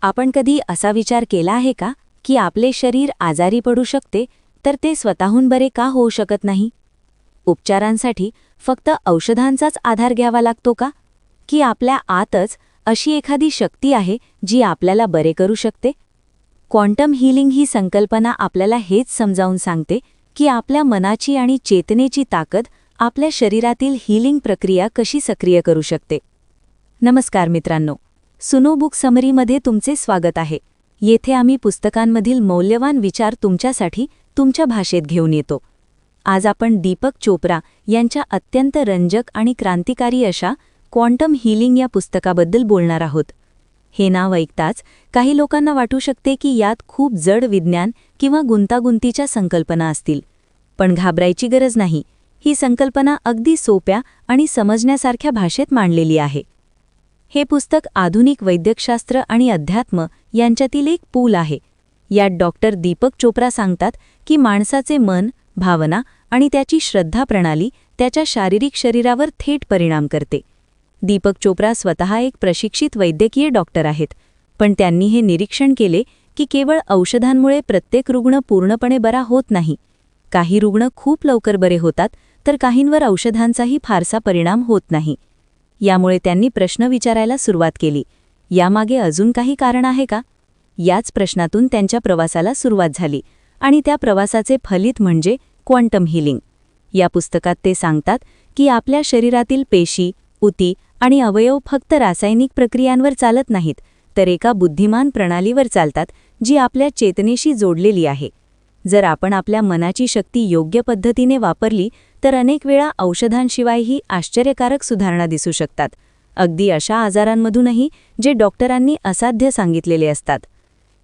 आपण कधी असा विचार केला आहे का की आपले शरीर आजारी पडू शकते तर ते स्वतःहून बरे का होऊ शकत नाही? उपचारांसाठी फक्त औषधांचाच आधार घ्यावा लागतो का? की आपल्या आतच अशी एखादी शक्ती आहे जी आपल्याला बरे करू शकते? क्वांटम हीलिंग ही संकल्पना आपल्याला हेच समजावून सांगते की आपल्या मनाची आणि चेतनेची ताकद आपल्या शरीरातील हीलिंग प्रक्रिया कशी सक्रिय करू शकते. नमस्कार मित्रांनो, सुनो बुक समरीमध्ये तुमचे स्वागत आहे. येथे आम्ही पुस्तकांमधील मौल्यवान विचार तुमच्यासाठी तुमच्या भाषेत घेऊन येतो. आज आपण दीपक चोप्रा यांच्या अत्यंत रंजक आणि क्रांतिकारी अशा क्वांटम हीलिंग या पुस्तकाबद्दल बोलणार आहोत. हे नाव ऐकताच काही लोकांना वाटू शकते की यात खूप जड विज्ञान किंवा गुंतागुंतीच्या संकल्पना असतील. पण घाबरायची गरज नाही. ही संकल्पना अगदी सोप्या आणि समजण्यासारख्या भाषेत मांडलेली आहे. हे पुस्तक आधुनिक वैद्यकशास्त्र आणि अध्यात्म यांच्यातील एक पूल आहे. यात डॉक्टर दीपक चोप्रा सांगतात की माणसाचे मन, भावना आणि त्याची श्रद्धा प्रणाली त्याच्या शारीरिक शरीरावर थेट परिणाम करते. दीपक चोप्रा स्वतः एक प्रशिक्षित वैद्यकीय डॉक्टर आहेत, पण त्यांनी हे निरीक्षण केले की केवळ औषधांमुळे प्रत्येक रुग्ण पूर्णपणे बरा होत नाही. काही रुग्ण खूप लवकर बरे होतात तर काहींवर औषधांचाही फारसा परिणाम होत नाही. यामुळे त्यांनी प्रश्न विचारायला सुरुवात केली, यामागे अजून काही कारण आहे का? याच प्रश्नातून त्यांच्या प्रवासाला सुरुवात झाली आणि त्या प्रवासाचे फलित म्हणजे क्वांटम हीलिंग. या पुस्तकात ते सांगतात की आपल्या शरीरातील पेशी, उती आणि अवयव फक्त रासायनिक प्रक्रियांवर चालत नाहीत, तर एका बुद्धिमान प्रणालीवर चालतात जी आपल्या चेतनेशी जोडलेली आहे. जर आपण आपल्या मनाची शक्ती योग्य पद्धतीने वापरली तर अनेक वेळा औषधांशिवायही आश्चर्यकारक सुधारणा दिसू शकतात, अगदी अशा आजारांमधूनही जे डॉक्टरांनी असाध्य सांगितलेले असतात.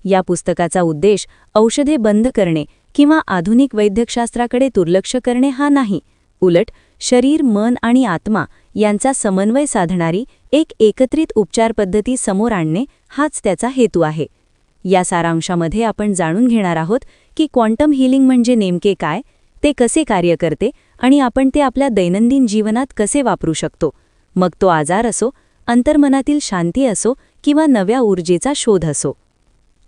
या पुस्तकाचा उद्देश औषधे बंद करणे किंवा आधुनिक वैद्यकशास्त्राकडे दुर्लक्ष करणे हा नाही. उलट शरीर, मन आणि आत्मा यांचा समन्वय साधणारी एक एकत्रित उपचार पद्धती समोर आणणे हाच त्याचा हेतू आहे. या सारांशामध्ये आपण जाणून घेणार आहोत की क्वांटम हीलिंग म्हणजे नेमके काय, ते कसे कार्य करते आणि आपण ते आपल्या दैनंदिन जीवनात कसे वापरू शकतो. मग तो आजार असो, अंतर्मनातील शांती असो किंवा नव्या ऊर्जेचा शोध असो.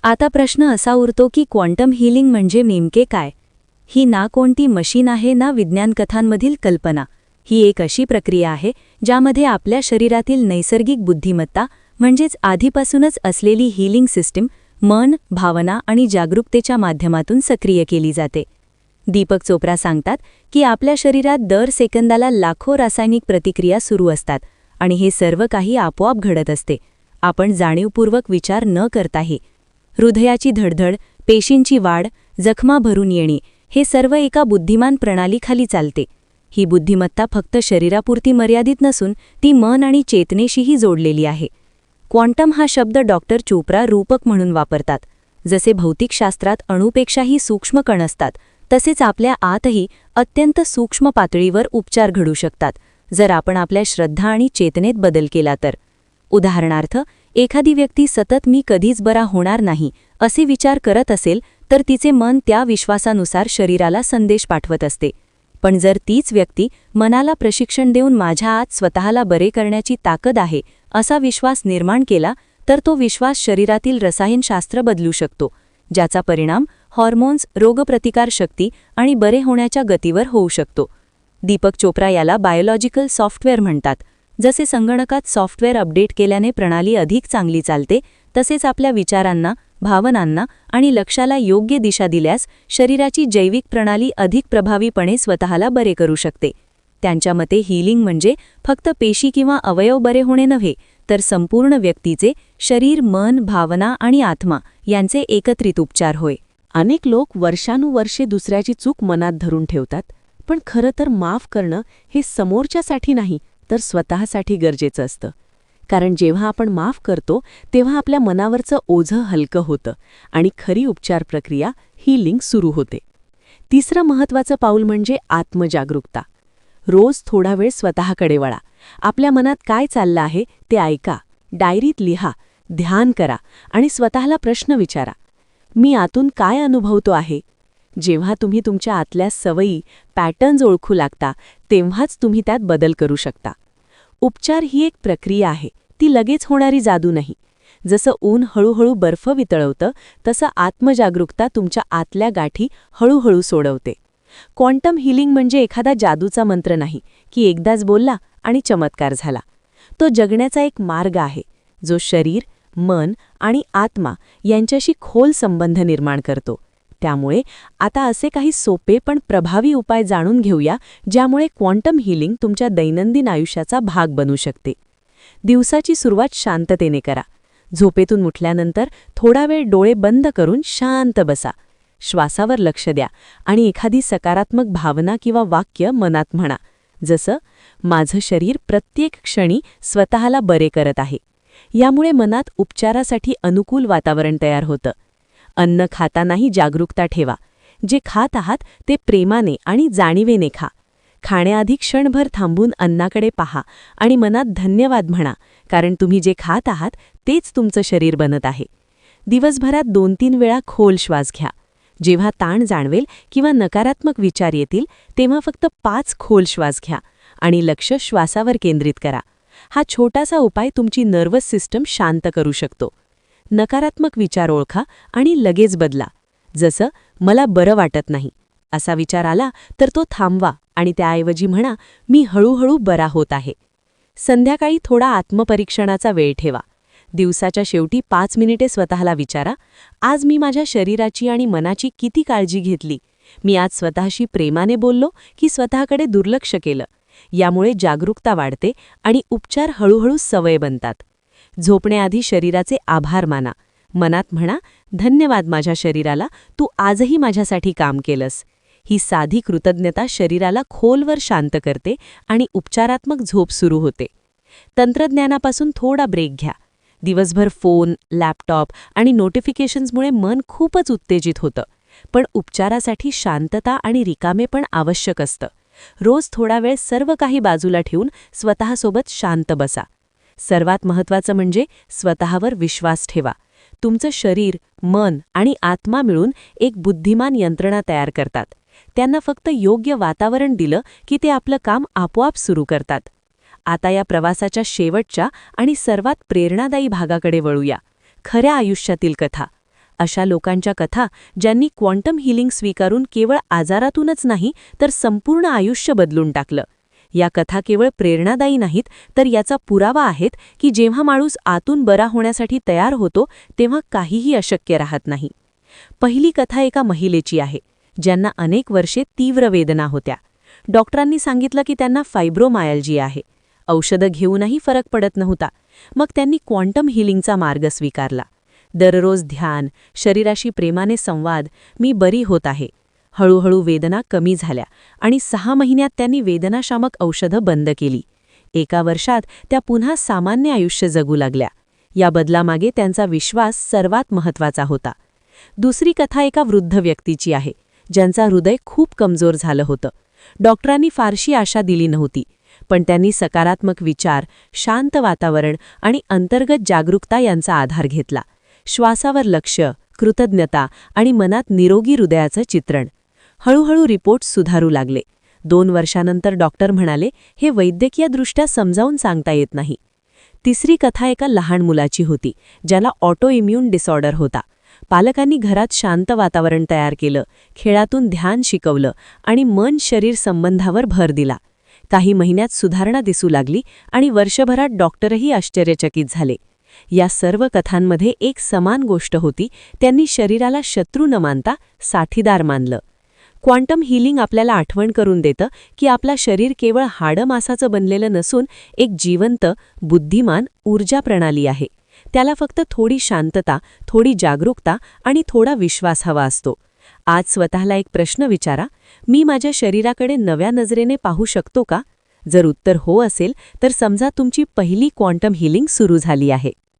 आता प्रश्न असा उरतो की क्वांटम हीलिंग म्हणजे नेमके काय? ही ना कोणती मशीन आहे ना विज्ञानकथांमधील कल्पना. ही एक अशी प्रक्रिया आहे ज्यामध्ये आपल्या शरीरातील नैसर्गिक बुद्धिमत्ता म्हणजेच आधीपासूनच असलेली हीलिंग सिस्टीम मन, भावना आणि जागरूकतेच्या माध्यमातून सक्रिय केली जाते. दीपक चोप्रा सांगतात की आपल्या शरीरात दर सेकंदाला लाखो रासायनिक प्रतिक्रिया सुरू असतात आणि हे सर्व काही आपोआप घडत असते, आपण जाणीवपूर्वक विचार न करताही. हृदयाची धडधड, पेशींची वाढ, जखमा भरून येणे हे सर्व एका बुद्धिमान प्रणालीखाली चालते. ही बुद्धिमत्ता फक्त शरीरापुरती मर्यादित नसून ती मन आणि चेतनेशीही जोडलेली आहे. क्वांटम हा शब्द डॉक्टर चोप्रा रूपक म्हणून वापरतात. जसे भौतिकशास्त्रात अणूपेक्षाही सूक्ष्म कण असतात, तसेच आपल्या आतही अत्यंत सूक्ष्म पातळीवर उपचार घडू शकतात, जर आपण आपल्या श्रद्धा आणि चेतनेत बदल केला तर. उदाहरणार्थ, एखादी व्यक्ती सतत मी कधीच बरा होणार नाही असे विचार करत असेल तर तिचे मन त्या विश्वासानुसार शरीराला संदेश पाठवत असते. पण जर तीच व्यक्ती मनाला प्रशिक्षण देऊन माझ्या आत स्वतःला बरे करण्याची ताकद आहे असा विश्वास निर्माण केला तर तो विश्वास शरीरातील रसायनशास्त्र बदलू शकतो, ज्याचा परिणाम हॉर्मोन्स, रोगप्रतिकार शक्ती आणि बरे होण्याच्या गतीवर होऊ शकतो. दीपक चोप्रा याला बायोलॉजिकल सॉफ्टवेअर म्हणतात. जसे संगणकात सॉफ्टवेअर अपडेट केल्याने प्रणाली अधिक चांगली चालते, तसेच आपल्या विचारांना, भावनांना आणि लक्षाला योग्य दिशा दिल्यास शरीराची जैविक प्रणाली अधिक प्रभावीपणे स्वतःला बरे करू शकते. त्यांच्या मते हीलिंग म्हणजे फक्त पेशी किंवा अवयव बरे होणे नव्हे, तर संपूर्ण व्यक्तीचे शरीर, मन, भावना आणि आत्मा यांचे एकत्रित उपचार होय. अनेक लोक वर्षानुवर्षे दुसऱ्याची चूक मनात धरून ठेवतात, पण खरं तर माफ करणं हे समोरच्यासाठी नाही तर स्वतःसाठी गरजेचं असतं. कारण जेव्हा आपण माफ करतो तेव्हा आपल्या मनावरचं ओझं हलकं होतं आणि खरी उपचार प्रक्रिया हीलिंग सुरू होते. तिसरं महत्त्वाचं पाऊल म्हणजे आत्मजागरूकता. रोज थोडा वेळ स्वतःकडे वळा. आपल्या मनात काय चाललं आहे ते ऐका, डायरीत लिहा, ध्यान करा आणि स्वतःला प्रश्न विचारा, मी आतून काय अनुभवतो आहे? जेव्हा तुम्ही तुमच्या आतल्या सवयी, पॅटर्न्स ओळखू लागता तेव्हाच तुम्ही त्यात बदल करू शकता. उपचार ही एक प्रक्रिया आहे, ती लगेच होणारी जादू नाही. जसं ऊन हळूहळू बर्फ वितळवतं तसं आत्मजागरूकता तुमच्या आतल्या गाठी हळूहळू सोडवते. क्वांटम हिलिंग म्हणजे एखादा जादूचा मंत्र नाही की एकदाच बोलला आणि चमत्कार झाला. तो जगण्याचा एक मार्ग आहे जो शरीर, मन आणि आत्मा यांच्याशी खोल संबंध निर्माण करतो. त्यामुळे आता असे काही सोपे पण प्रभावी उपाय जाणून घेऊया ज्यामुळे क्वांटम हिलिंग तुमच्या दैनंदिन आयुष्याचा भाग बनू शकते. दिवसाची सुरुवात शांततेने करा. झोपेतून उठल्यानंतर थोडा वेळ डोळे बंद करून शांत बसा. श्वासावर लक्ष द्या आणि एखादी सकारात्मक भावना किंवा वाक्य मनात म्हणा, जसं माझं शरीर प्रत्येक क्षणी स्वतःला बरे करत आहे. यामुळे मनात उपचारासाठी अनुकूल वातावरण तयार होतं. अन्न खातानाही जागरूकता ठेवा. जे खात आहात ते प्रेमाने आणि जाणीवेने खा. खाण्याआधी क्षणभर थांबून अन्नाकडे पहा आणि मनात धन्यवाद म्हणा, कारण तुम्ही जे खात आहात तेच तुमचं शरीर बनत आहे. दिवसभरात 2-3 वेळा खोल श्वास घ्या. जेव्हा ताण जाणवेल किंवा नकारात्मक विचार येतील तेव्हा फक्त 5 खोल श्वास घ्या आणि लक्ष श्वासावर केंद्रित करा. हा छोटासा उपाय तुमची नर्वस सिस्टम शांत करू शकतो. नकारात्मक विचार ओळखा आणि लगेच बदला. जसं मला बरं वाटत नाही असा विचार आला तर तो थांबवा आणि त्याऐवजी म्हणा, मी हळूहळू बरा होत आहे. संध्याकाळी थोडा आत्मपरीक्षणाचा वेळ ठेवा. दिवसाच्या शेवटी 5 मिनिटे स्वतःला विचारा, आज मी माझ्या शरीराची आणि मनाची किती काळजी घेतली. मी आज स्वतःशी प्रेमाने बोललो की स्वतःकडे दुर्लक्ष केलं. यामुळे जागरूकता वाढते आणि उपचार हळूहळू सवय बनतात. झोपण्याआधी शरीराचे आभार माना. मनात म्हणा, धन्यवाद माझ्या शरीराला, तू आजही माझ्यासाठी काम केलंस. ही साधी कृतज्ञता शरीराला खोलवर शांत करते आणि उपचारात्मक झोप सुरू होते. तंत्रज्ञानापासून थोडा ब्रेक घ्या. दिवसभर फोन, लॅपटॉप आणि नोटिफिकेशन्समुळे मन खूपच उत्तेजित होतं. पण उपचारासाठी शांतता आणि रिकामेपण आवश्यक असतं. रोज थोडा वेळ सर्व काही बाजूला ठेवून स्वतःसोबत शांत बसा. सर्वात महत्त्वाचं म्हणजे स्वतःवर विश्वास ठेवा. तुमचं शरीर, मन आणि आत्मा मिळून एक बुद्धिमान यंत्रणा तयार करतात. त्यांना फक्त योग्य वातावरण दिलं की ते आपलं काम आपोआप सुरू करतात. आता या प्रवासाच्या शेवटच्या आणि सर्वात प्रेरणादायी भागाकडे वळूया, खऱ्या आयुष्यातील कथा. अशा लोकांच्या कथा ज्यांनी क्वांटम हिलिंग स्वीकारून केवळ आजारातूनच नाही तर संपूर्ण आयुष्य बदलून टाकलं. या कथा केवळ प्रेरणादायी नाहीत तर याचा पुरावा आहेत की जेव्हा माणूस आतून बरा होण्यासाठी तयार होतो तेव्हा काहीही अशक्य राहत नाही. पहिली कथा एका महिलेची आहे ज्यांना अनेक वर्षे तीव्र वेदना होत्या. डॉक्टरांनी सांगितलं की त्यांना फायब्रोमायल्जिया आहे. औषधं घेऊनही फरक पडत नव्हता. मग त्यांनी क्वांटम हिलिंगचा मार्ग स्वीकारला. दररोज ध्यान, शरीराशी प्रेमाने संवाद, मी बरी होत आहे. हळूहळू वेदना कमी झाल्या आणि 6 महिन्यात त्यांनी वेदनाशामक औषधं बंद केली. 1 वर्षात त्या पुन्हा सामान्य आयुष्य जगू लागल्या. या बदलामागे त्यांचा विश्वास सर्वात महत्त्वाचा होता. दुसरी कथा एका वृद्ध व्यक्तीची आहे ज्यांचा हृदय खूप कमजोर झालं होतं. डॉक्टरांनी फारशी आशा दिली नव्हती, पण त्यांनी सकारात्मक विचार, शांत वातावरण आणि अंतर्गत जागरूकता यांचा आधार घेतला. श्वासावर लक्ष, कृतज्ञता आणि मनात निरोगी हृदयाचं चित्रण. हळूहळू रिपोर्ट सुधारू लागले. 2 वर्षानंतर डॉक्टर म्हणाले, हे वैद्यकीयदृष्ट्या समजावून सांगता येत नाही. तिसरी कथा एका लहान मुलाची होती ज्याला ऑटो इम्यून डिसऑर्डर होता. पालकांनी घरात शांत वातावरण तयार केलं, खेळातून ध्यान शिकवलं आणि मन-शरीर संबंधावर भर दिला. काही महिन्यात सुधारणा दिसू लागली आणि वर्षभरात डॉक्टरही आश्चर्यचकित झाले. या सर्व कथांमध्ये एक समान गोष्ट होती, त्यांनी शरीराला शत्रू न मानता साथीदार मानलं. क्वांटम हिलिंग आपल्याला आठवण करून देतं की आपला शरीर केवळ हाडमासाचं बनलेलं नसून एक जिवंत, बुद्धिमान ऊर्जा प्रणाली आहे. त्याला फक्त थोडी शांतता, थोडी जागरूकता आणि थोडा विश्वास हवा असतो. आज स्वतःला एक प्रश्न विचारा, मी माझ्या शरीराकडे नव्या नजरेने पाहू शकतो का? जर उत्तर हो असेल तर समजा तुमची पहिली क्वांटम हिलिंग सुरू झाली आहे.